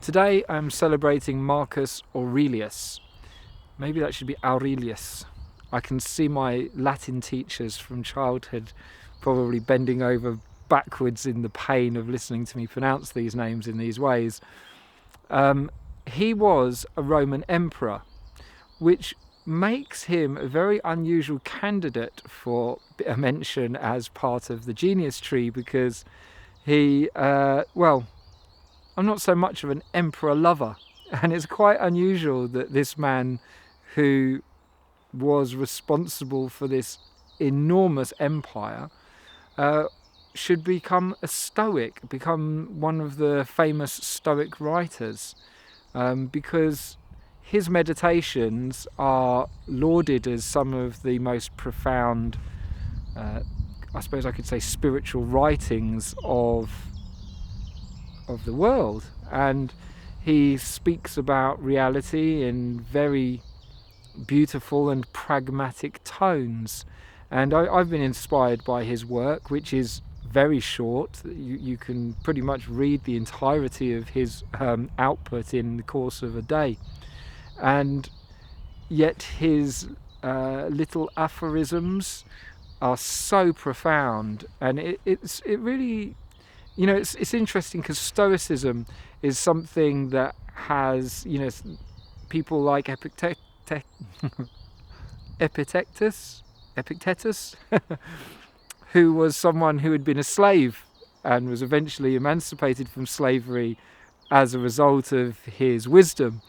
Today I'm celebrating Marcus Aurelius. Maybe that should be Aurelius. I can see my Latin teachers from childhood probably bending over backwards in the pain of listening to me pronounce these names in these ways. He was a Roman emperor, which makes him a very unusual candidate for a mention as part of the genius tree, because he, I'm not so much of an emperor lover, and it's quite unusual that this man who was responsible for this enormous empire should become a stoic, become one of the famous stoic writers, because his meditations are lauded as some of the most profound, I suppose I could say, spiritual writings of the world. And he speaks about reality in very beautiful and pragmatic tones. And I've been inspired by his work, which is very short. You can pretty much read the entirety of his output in the course of a day. And yet his little aphorisms are so profound, and it really, it's interesting, because Stoicism is something that has, people like Epictetus, who was someone who had been a slave and was eventually emancipated from slavery as a result of his wisdom.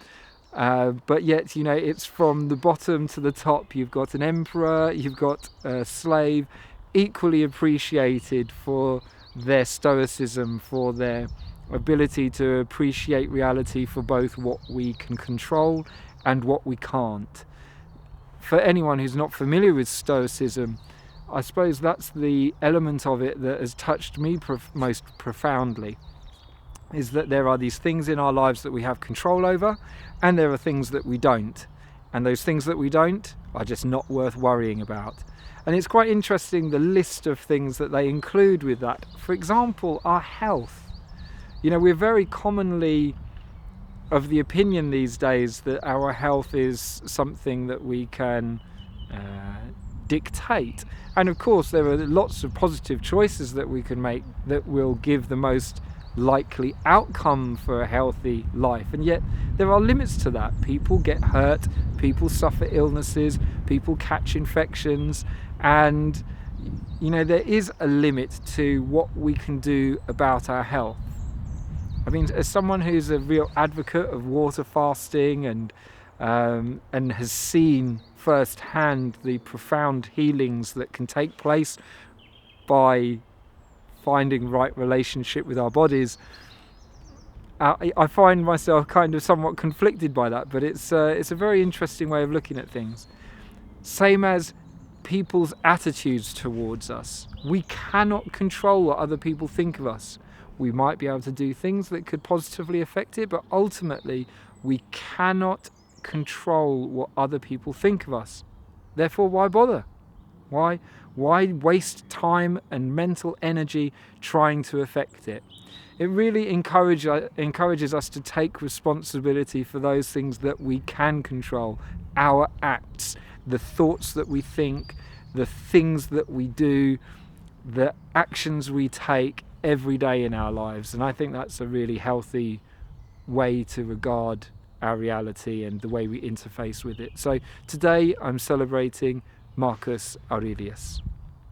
But yet, it's from the bottom to the top. You've got an emperor, you've got a slave, equally appreciated for their stoicism, for their ability to appreciate reality for both what we can control and what we can't. For anyone who's not familiar with stoicism, I suppose that's the element of it that has touched me most profoundly, is that there are these things in our lives that we have control over, and there are things that we don't. And those things that we don't are just not worth worrying about. And it's quite interesting, the list of things that they include with that. For example, our health. We're very commonly of the opinion these days that our health is something that we can dictate. And of course, there are lots of positive choices that we can make that will give the most likely outcome for a healthy life, and yet there are limits to that. People get hurt, people suffer illnesses, people catch infections, and there is a limit to what we can do about our health. I mean, as someone who's a real advocate of water fasting and has seen firsthand the profound healings that can take place by finding right relationship with our bodies, I find myself kind of somewhat conflicted by that. But it's a very interesting way of looking at things. Same as people's attitudes towards us. We cannot control what other people think of us. We might be able to do things that could positively affect it, but ultimately we cannot control what other people think of us. Therefore, why bother? Why waste time and mental energy trying to affect it? It really encourages us to take responsibility for those things that we can control, our acts, the thoughts that we think, the things that we do, the actions we take every day in our lives. And I think that's a really healthy way to regard our reality and the way we interface with it. So today I'm celebrating Marcus Aurelius.